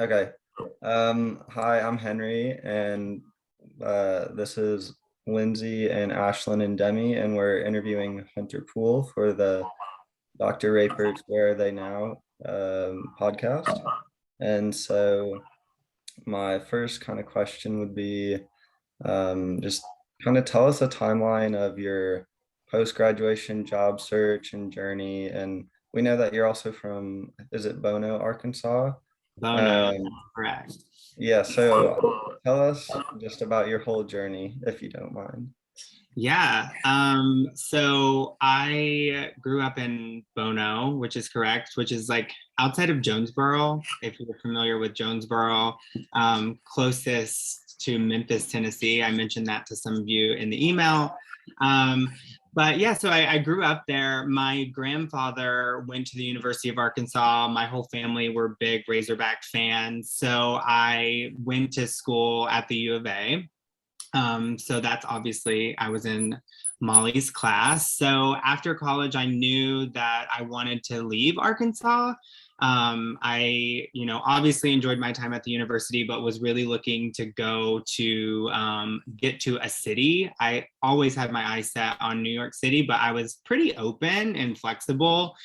Okay. Hi, I'm Henry, and this is Lindsay and Ashlyn and Demi, and we're interviewing Hunter Poole for the Dr. Rapert's Where Are They Now podcast. And so my first kind of question would be just kind of tell us a timeline of your post-graduation job search and journey. And we know that you're also from, is it Bono, Arkansas? Bono, Um, correct. yeah, so tell us just about your whole journey, if you don't mind. Yeah. So I grew up in Bono, which is correct, which is like outside of Jonesboro, if you're familiar with Jonesboro, closest to Memphis, Tennessee. I mentioned that to some of you in the email. But yeah, so I grew up there. My grandfather went to the University of Arkansas. My whole family were big Razorback fans. So I went to school at the U of A. So that's obviously, I was in Molly's class. So after college, I knew that I wanted to leave Arkansas. Obviously enjoyed my time at the university, but was really looking to go to get to a city. I always had my eyes set on New York City, but I was pretty open and flexible.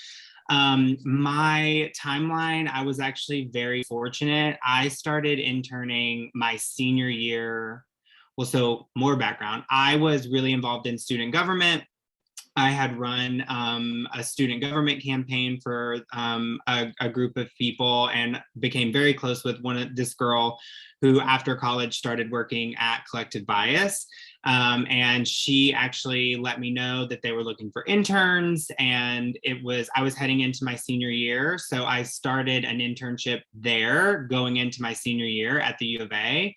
My timeline, I was actually very fortunate. I started interning my senior year. Well, so more background. I was really involved in student government. I had run a student government campaign for a group of people and became very close with this girl who after college started working at Collective Bias. And she actually let me know that they were looking for interns, and I was heading into my senior year. So I started an internship there going into my senior year at the U of A.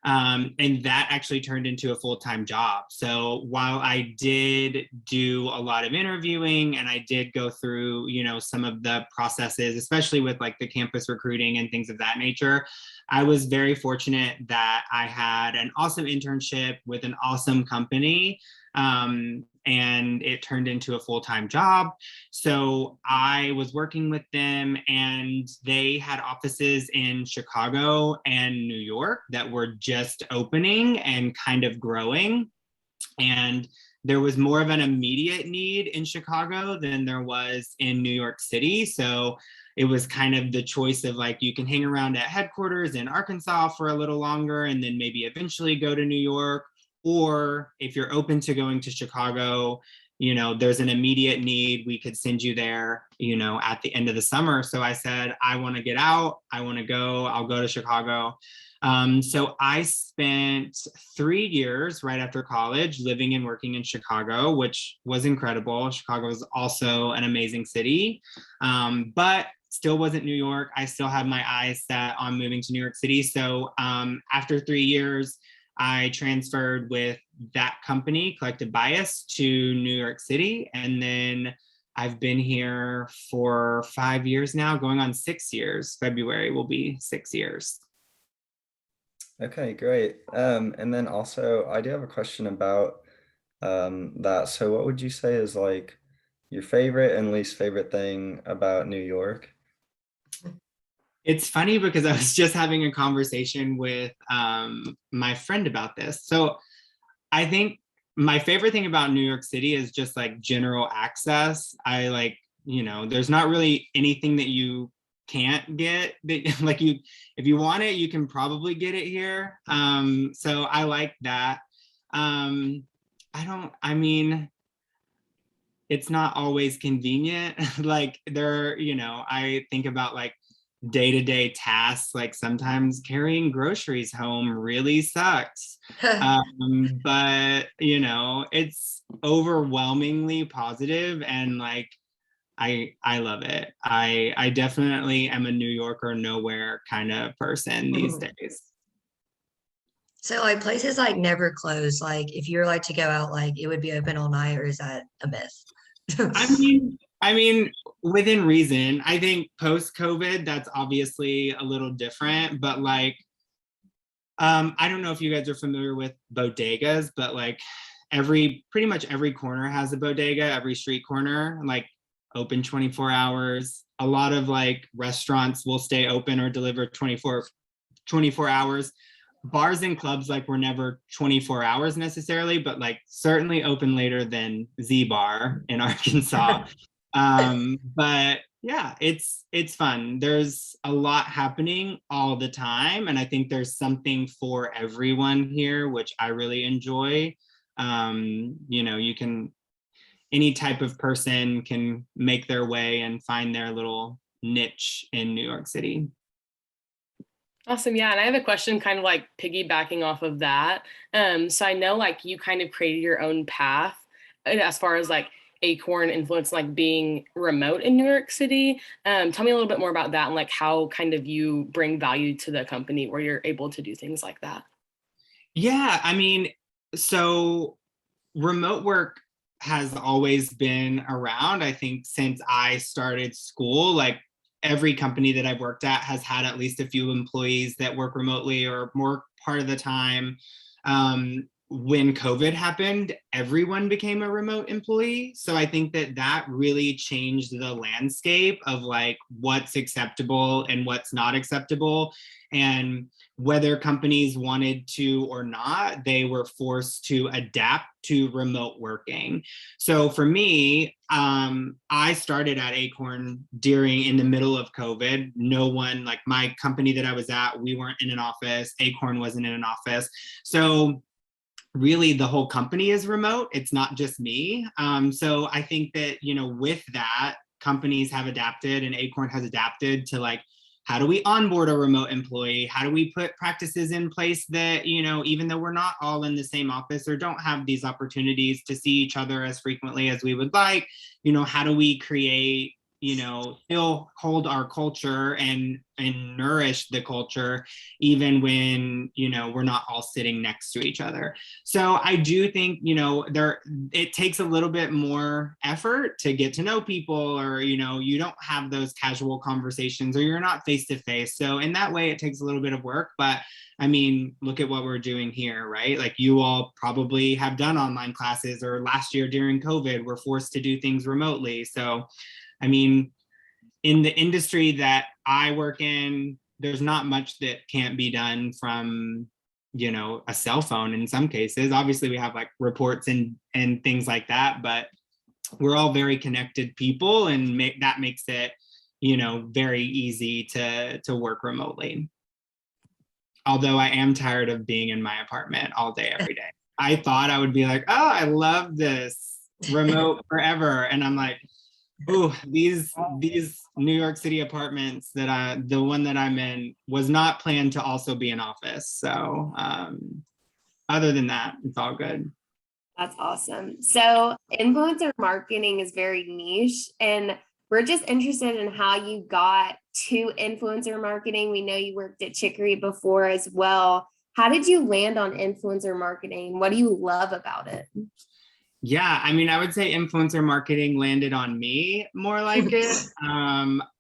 And that actually turned into a full-time job. So while I did do a lot of interviewing and I did go through, some of the processes, especially with like the campus recruiting and things of that nature, I was very fortunate that I had an awesome internship with an awesome company. And it turned into a full-time job. So I was working with them, and they had offices in Chicago and New York that were just opening and kind of growing. And there was more of an immediate need in Chicago than there was in New York City. So it was kind of the choice of like, you can hang around at headquarters in Arkansas for a little longer and then maybe eventually go to New York. Or if you're open to going to Chicago, there's an immediate need, we could send you there, at the end of the summer. So I said, I want to get out. I want to go. I'll go to Chicago. So I spent 3 years right after college living and working in Chicago, which was incredible. Chicago was also an amazing city, but still wasn't New York. I still had my eyes set on moving to New York City. So after 3 years, I transferred with that company, Collective Bias, to New York City. And then I've been here for 5 years now, going on 6 years. February will be 6 years. Okay, great. And then also, I do have a question about that. So what would you say is like your favorite and least favorite thing about New York? It's funny because I was just having a conversation with my friend about this. So I think my favorite thing about New York City is just like general access. I like, there's not really anything that you can't get that like if you want it, you can probably get it here. So I like that. I mean, it's not always convenient. Like I think about like day-to-day tasks, like sometimes carrying groceries home really sucks. But it's overwhelmingly positive, and like I love it. I definitely am a New Yorker nowhere kind of person these days. So like places like never close, like if you're like to go out, like it would be open all night, or is that a myth? I mean, within reason. I think post-COVID, that's obviously a little different, but like, I don't know if you guys are familiar with bodegas, but like pretty much every corner has a bodega, every street corner, like open 24 hours. a lot of like restaurants will stay open or deliver 24 hours. Bars and clubs like were never 24 hours necessarily, but like certainly open later than Z Bar in Arkansas. But yeah, it's fun. There's a lot happening all the time, and I think there's something for everyone here, which I really enjoy. You can, any type of person can make their way and find their little niche in New York City. Awesome. Yeah. And I have a question kind of like piggybacking off of that. So I know like you kind of created your own path as far as like Acorn Influence, like being remote in New York City. Tell me a little bit more about that and like how kind of you bring value to the company where you're able to do things like that. Yeah. I mean, so remote work has always been around. I think since I started school, like every company that I've worked at has had at least a few employees that work remotely or more part of the time. When COVID happened, everyone became a remote employee. So I think that really changed the landscape of like what's acceptable and what's not acceptable. And whether companies wanted to or not, they were forced to adapt to remote working. So for me, I started at Acorn in the middle of COVID. No one, like my company that I was at, we weren't in an office. Acorn wasn't in an office. So really the whole company is remote. It's not just me. So I think that, with that, companies have adapted and Acorn has adapted to like, how do we onboard a remote employee? How do we put practices in place that, even though we're not all in the same office or don't have these opportunities to see each other as frequently as we would like, how do we create, still hold our culture and nourish the culture, even when, we're not all sitting next to each other. So I do think, it takes a little bit more effort to get to know people, or, you don't have those casual conversations, or you're not face to face. So in that way, it takes a little bit of work, but I mean, look at what we're doing here, right? Like you all probably have done online classes, or last year during COVID, we're forced to do things remotely. So I mean, in the industry that I work in, there's not much that can't be done from, a cell phone in some cases. Obviously, we have like reports and things like that, but we're all very connected people, and that makes it, very easy to work remotely. Although I am tired of being in my apartment all day, every day. I thought I would be like, oh, I love this remote forever. And I'm like, oh, these New York City apartments the one that I'm in was not planned to also be an office. So other than that, it's all good. That's awesome. So influencer marketing is very niche, and we're just interested in how you got to influencer marketing. We know you worked at Chicory before as well. How did you land on influencer marketing? What do you love about it? Yeah, I mean, I would say influencer marketing landed on me more like it.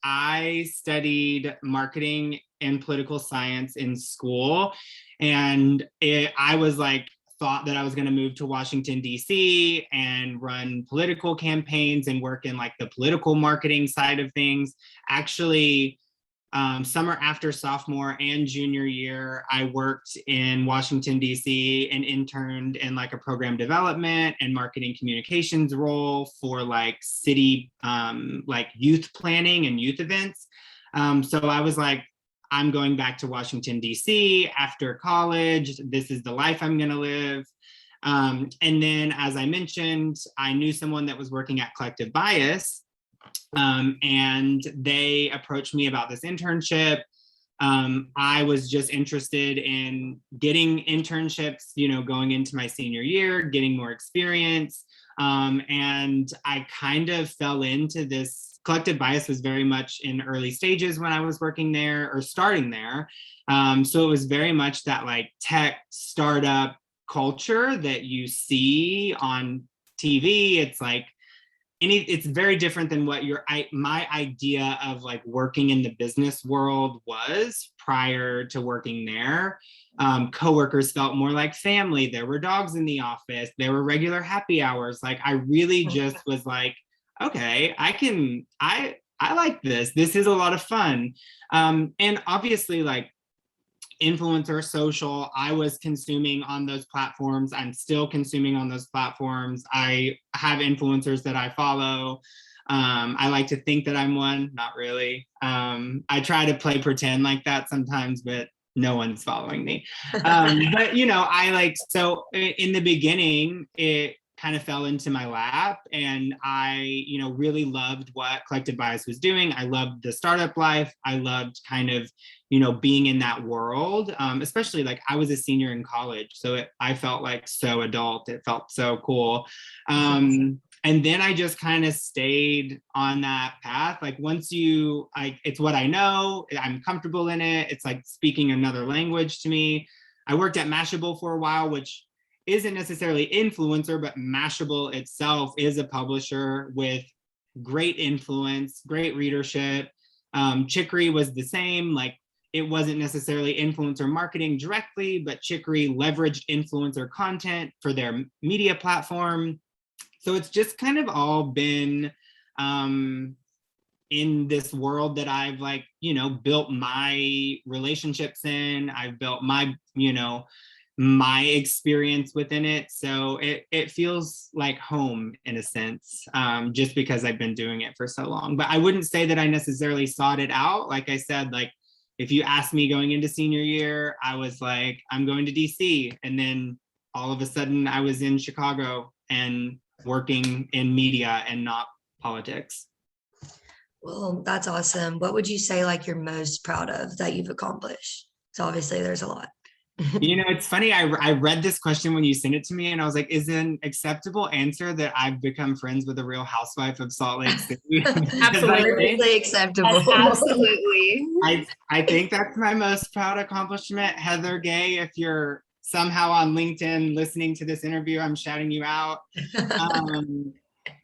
I studied marketing and political science in school, and I was like, thought that I was going to move to Washington, D.C. and run political campaigns and work in like the political marketing side of things. Actually, summer after sophomore and junior year, I worked in Washington, D.C. and interned in like a program development and marketing communications role for like city, like youth planning and youth events. So I was like, I'm going back to Washington, D.C. after college. This is the life I'm going to live. And then, as I mentioned, I knew someone that was working at Collective Bias. And they approached me about this internship. I was just interested in getting internships, going into my senior year, getting more experience. And I kind of fell into this. Collective Bias was very much in early stages when I was working there or starting there. So it was very much that like tech startup culture that you see on TV. It's like, it's very different than what my idea of like working in the business world was prior to working there. Coworkers felt more like family. There were dogs in the office. There were regular happy hours. Like I really just was like, okay, I like this. This is a lot of fun. And obviously, like, influencer social, I was consuming on those platforms. I'm still consuming on those platforms. I have influencers that I follow. I like to think that I'm one, not really. I try to play pretend like that sometimes, but no one's following me. But you know, so in the beginning, it kind of fell into my lap, and I, you know, really loved what Collective Bias was doing. I loved the startup life. I loved kind of, you know, being in that world, especially like I was a senior in college. So I felt like so adult. It felt so cool. And then I just kind of stayed on that path. Like once it's what I know, I'm comfortable in it. It's like speaking another language to me. I worked at Mashable for a while, which isn't necessarily influencer, but Mashable itself is a publisher with great influence, great readership. Chicory was the same. Like it wasn't necessarily influencer marketing directly, but Chicory leveraged influencer content for their media platform. So it's just kind of all been in this world that I've like, you know, built my relationships in. I've built my, you know, my experience within it. So it feels like home in a sense, just because I've been doing it for so long. But I wouldn't say that I necessarily sought it out. Like I said, like if you asked me going into senior year, I was like, I'm going to DC. And then all of a sudden I was in Chicago and working in media and not politics. Well, that's awesome. What would you say like you're most proud of that you've accomplished? So obviously there's a lot. You know, it's funny. I read this question when you sent it to me, and I was like, "Is an acceptable answer that I've become friends with a Real Housewife of Salt Lake City?" Absolutely acceptable. Absolutely. I think that's my most proud accomplishment. Heather Gay, if you're somehow on LinkedIn listening to this interview, I'm shouting you out.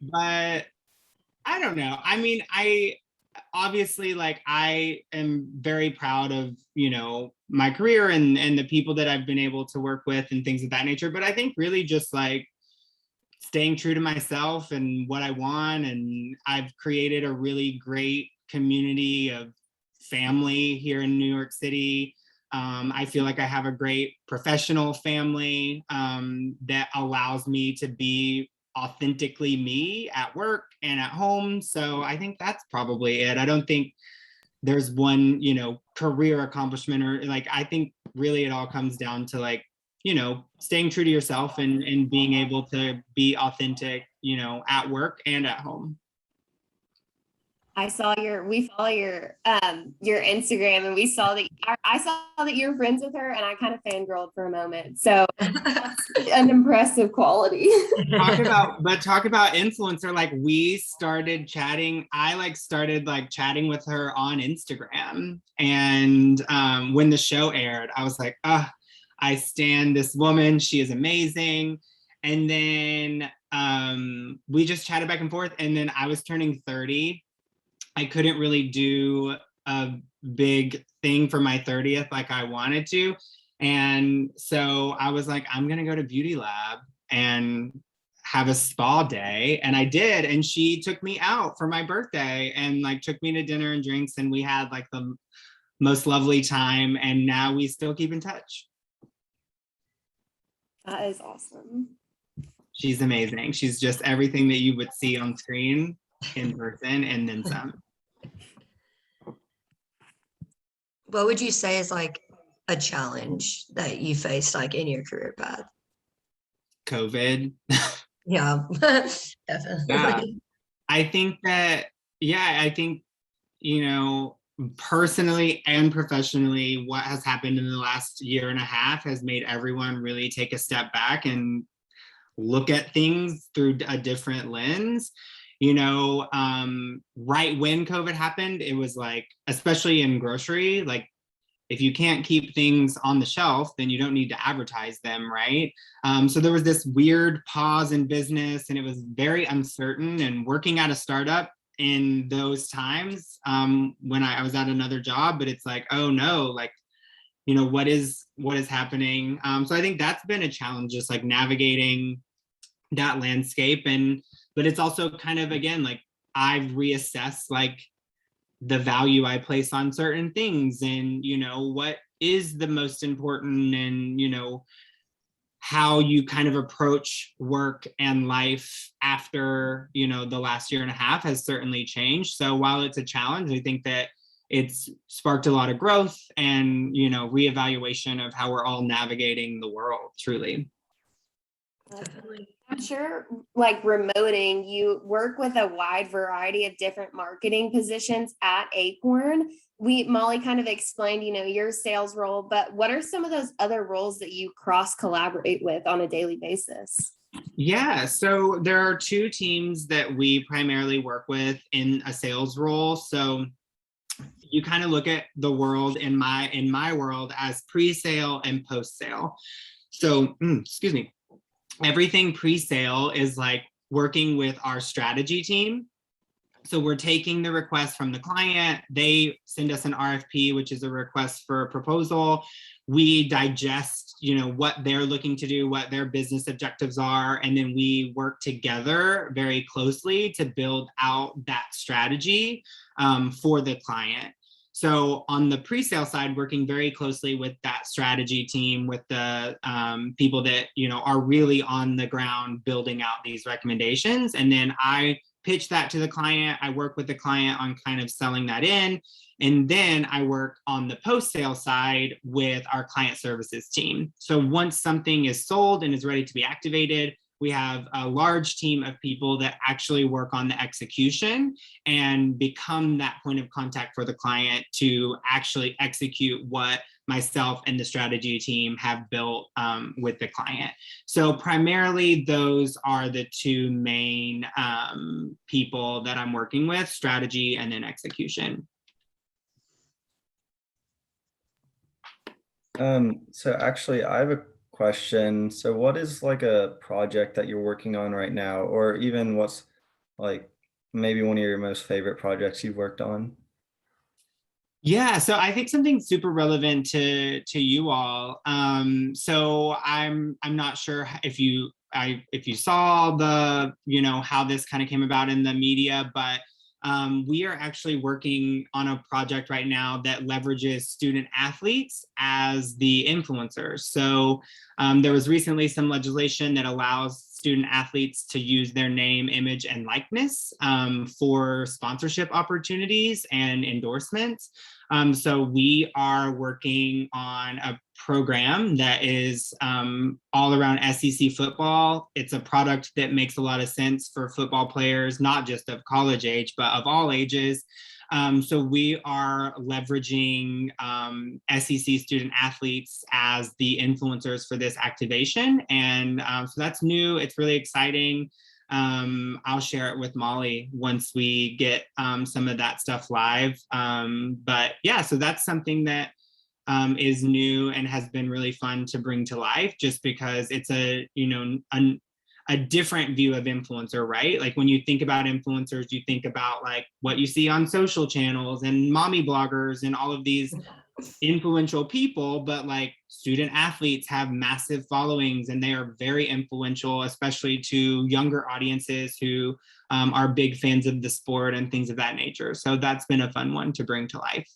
But I don't know. I mean, I obviously like I am very proud of, you know, my career and the people that I've been able to work with and things of that nature. But I think really just like staying true to myself and what I want. And I've created a really great community of family here in New York City. I feel like I have a great professional family that allows me to be authentically me at work and at home. So I think that's probably it. I don't think there's one, you know, career accomplishment or like, I think really it all comes down to like, you know, staying true to yourself and being able to be authentic, you know, at work and at home. We follow your Instagram, and we saw that I saw that you're friends with her, and I kind of fangirled for a moment. So that's an impressive quality. Talk about influencer. Like we started chatting. I like started like chatting with her on Instagram, and when the show aired, I was like, I stan this woman. She is amazing. And then we just chatted back and forth. And then I was turning 30. I couldn't really do a big thing for my 30th like I wanted to. And so I was like, I'm going to go to Beauty Lab and have a spa day. And I did. And she took me out for my birthday and like took me to dinner and drinks. And we had like the most lovely time. And now we still keep in touch. That is awesome. She's amazing. She's just everything that you would see on screen in person and then some. What would you say is like a challenge that you faced like in your career path? COVID. Yeah, definitely. Yeah. I think, you know, personally and professionally, what has happened in the last year and a half has made everyone really take a step back and look at things through a different lens. You know, right when COVID happened, it was like, especially in grocery, like if you can't keep things on the shelf, then you don't need to advertise them, right? So there was this weird pause in business, and it was very uncertain. And working at a startup in those times, when I was at another job, but it's like, oh no, like, you know, what is happening? So I think that's been a challenge, just like navigating that landscape. But it's also kind of, again, like I've reassessed like the value I place on certain things, and, you know, what is the most important, and, you know, how you kind of approach work and life after, you know, the last year and a half has certainly changed. So while it's a challenge, I think that it's sparked a lot of growth and, you know, reevaluation of how we're all navigating the world, truly. Definitely. I'm sure, like remoting, you work with a wide variety of different marketing positions at Acorn. Molly kind of explained, you know, your sales role, but what are some of those other roles that you cross collaborate with on a daily basis? Yeah, so there are two teams that we primarily work with in a sales role. So you kind of look at the world in my world as pre-sale and post-sale. So, excuse me. Everything pre-sale is like working with our strategy team. So we're taking the request from the client. They send us an RFP, which is a request for a proposal. We digest, you know, what they're looking to do, what their business objectives are, and then we work together very closely to build out that strategy for the client. So on the pre-sale side, working very closely with that strategy team, with the people that, you know, are really on the ground building out these recommendations. And then I pitch that to the client. I work with the client on kind of selling that in. And then I work on the post-sale side with our client services team. So once something is sold and is ready to be activated, we have a large team of people that actually work on the execution and become that point of contact for the client to actually execute what myself and the strategy team have built with the client. So primarily those are the two main people that I'm working with, strategy and then execution. So actually I have a question. So what is like a project that you're working on right now, or even what's like maybe one of your most favorite projects you've worked on? Yeah, so I think something super relevant to you all. So I'm not sure if you saw the, you know, how this kind of came about in the media, but we are actually working on a project right now that leverages student athletes as the influencers. So there was recently some legislation that allows student athletes to use their name, image, and likeness for sponsorship opportunities and endorsements. So we are working on a program that is all around SEC football. It's a product that makes a lot of sense for football players, not just of college age, but of all ages. So we are leveraging SEC student athletes as the influencers for this activation. And so that's new. It's really exciting. I'll share it with Molly once we get some of that stuff live. But yeah, so that's something that is new and has been really fun to bring to life, just because it's a, you know, a different view of influencer, right? Like when you think about influencers, you think about like what you see on social channels and mommy bloggers and all of these influential people, but like student athletes have massive followings and they are very influential, especially to younger audiences who are big fans of the sport and things of that nature. So that's been a fun one to bring to life.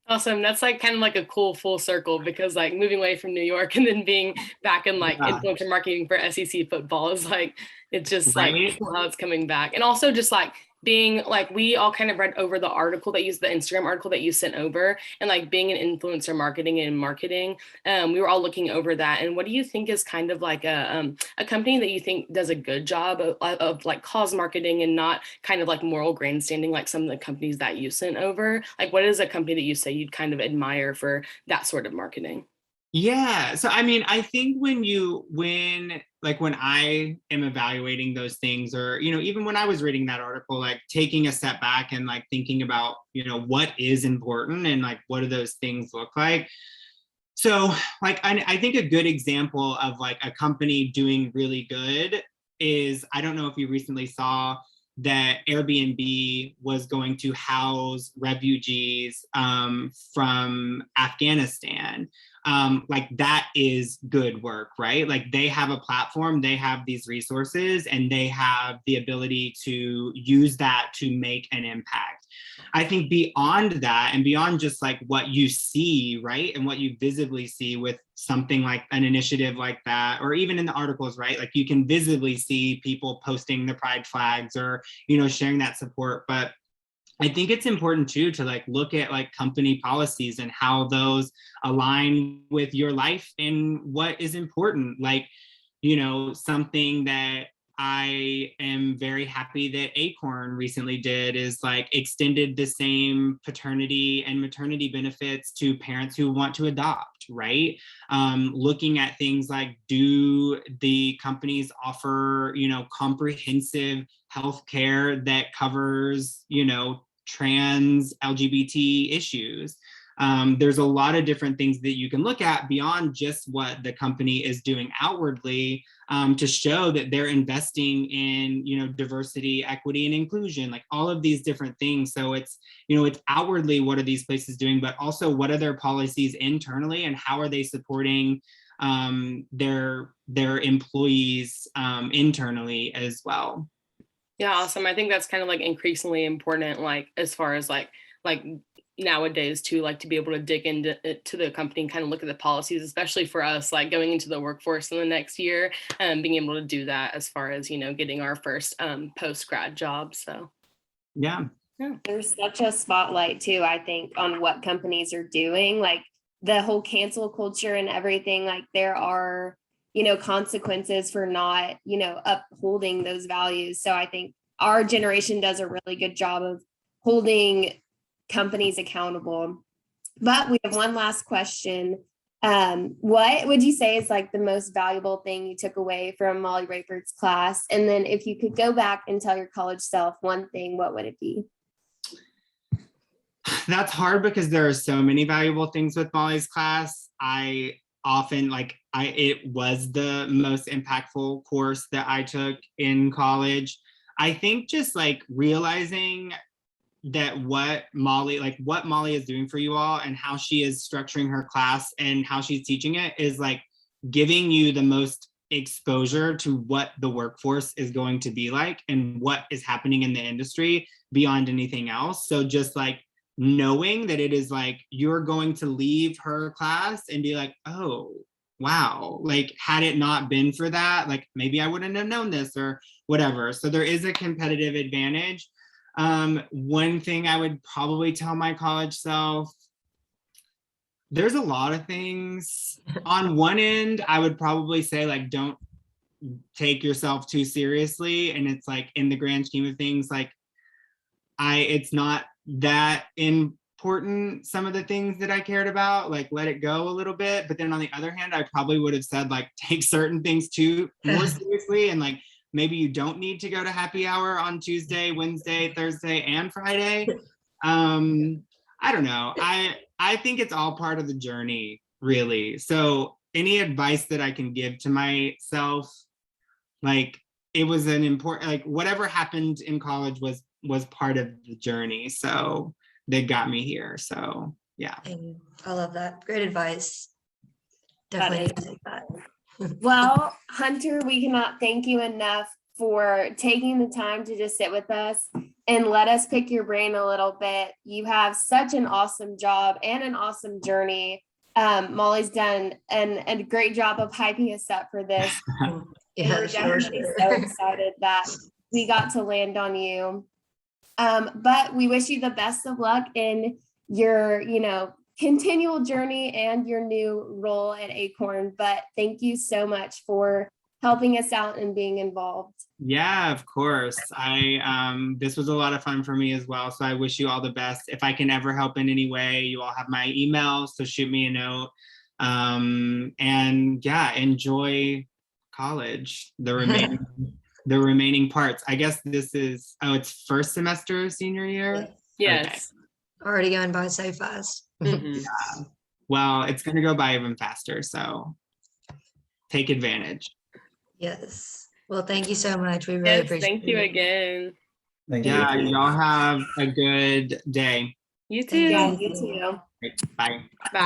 Awesome. That's like kind of like a cool full circle, because like moving away from New York and then being back in like influencer marketing for SEC football is like, it's just like cool how it's coming back. And also just like being like, we all kind of read over the article that the Instagram article that you sent over, and like being an influencer marketing, we were all looking over that. And what do you think is kind of like a company that you think does a good job of like cause marketing and not kind of like moral grandstanding like some of the companies that you sent over? Like what is a company that you say you'd kind of admire for that sort of marketing? Yeah. So, I mean, I think when I am evaluating those things, or, you know, even when I was reading that article, like taking a step back and like thinking about, you know, what is important and like, what do those things look like? So like, I think a good example of like a company doing really good is, I don't know if you recently saw that Airbnb was going to house refugees from Afghanistan. Like that is good work, right? Like they have a platform, they have these resources, and they have the ability to use that to make an impact. I think beyond that, and beyond just like what you see, right, and what you visibly see with something like an initiative like that, or even in the articles, right, like you can visibly see people posting the pride flags or, you know, sharing that support. But I think it's important too to like look at like company policies and how those align with your life and what is important. Like, you know, something that I am very happy that Acorn recently did is like extended the same paternity and maternity benefits to parents who want to adopt, right? Looking at things like, do the companies offer, you know, comprehensive healthcare that covers, you know, trans LGBT issues? There's a lot of different things that you can look at beyond just what the company is doing outwardly, to show that they're investing in, you know, diversity, equity, and inclusion, like all of these different things. So it's, you know, it's outwardly what are these places doing, but also what are their policies internally and how are they supporting their employees internally as well. Yeah, awesome. I think that's kind of like increasingly important, like as far as like nowadays too, like to be able to dig into to the company and kind of look at the policies, especially for us, like going into the workforce in the next year, and being able to do that as far as, you know, getting our first post-grad job. So yeah. There's such a spotlight too, I think, on what companies are doing, like the whole cancel culture and everything. Like there are, you know, consequences for not, you know, upholding those values. So I think our generation does a really good job of holding companies accountable. But we have one last question. What would you say is like the most valuable thing you took away from Molly Rayford's class? And then if you could go back and tell your college self one thing, what would it be? That's hard because there are so many valuable things with Molly's class. I often it was the most impactful course that I took in college. I think just like realizing that what Molly is doing for you all and how she is structuring her class and how she's teaching it is like giving you the most exposure to what the workforce is going to be like and what is happening in the industry beyond anything else. So just like knowing that it is like you're going to leave her class and be like, oh, wow, like had it not been for that, like maybe I wouldn't have known this or whatever. So there is a competitive advantage. One thing I would probably tell my college self, there's a lot of things. On one end, I would probably say like, don't take yourself too seriously. And it's like in the grand scheme of things, like it's not that important, some of the things that I cared about, like let it go a little bit. But then on the other hand, I probably would have said like, take certain things too more seriously. And like, maybe you don't need to go to happy hour on Tuesday, Wednesday, Thursday, and Friday. I don't know. I think it's all part of the journey, really. So any advice that I can give to myself, like it was an important, like whatever happened in college was part of the journey. So they got me here. So yeah. I love that. Great advice. Definitely need to take that. Well, Hunter, we cannot thank you enough for taking the time to just sit with us and let us pick your brain a little bit. You have such an awesome job and an awesome journey. Molly's done a great job of hyping us up for this. Yeah, we're definitely so excited that we got to land on you. But we wish you the best of luck in your, you know, continual journey and your new role at Acorn. But thank you so much for helping us out and being involved. Yeah, of course. This was a lot of fun for me as well. So I wish you all the best. If I can ever help in any way, you all have my email, so shoot me a note. And yeah, enjoy college, the remaining parts. I guess this is, it's first semester senior year? yes. Okay. Already going by so fast. Mhm. Yeah. Well, it's going to go by even faster, so take advantage. Yes. Well, thank you so much. We really Yes, appreciate thank you it. again. Thank you. Yeah, y'all have a good day. You too. Yeah, you too. Bye. Bye.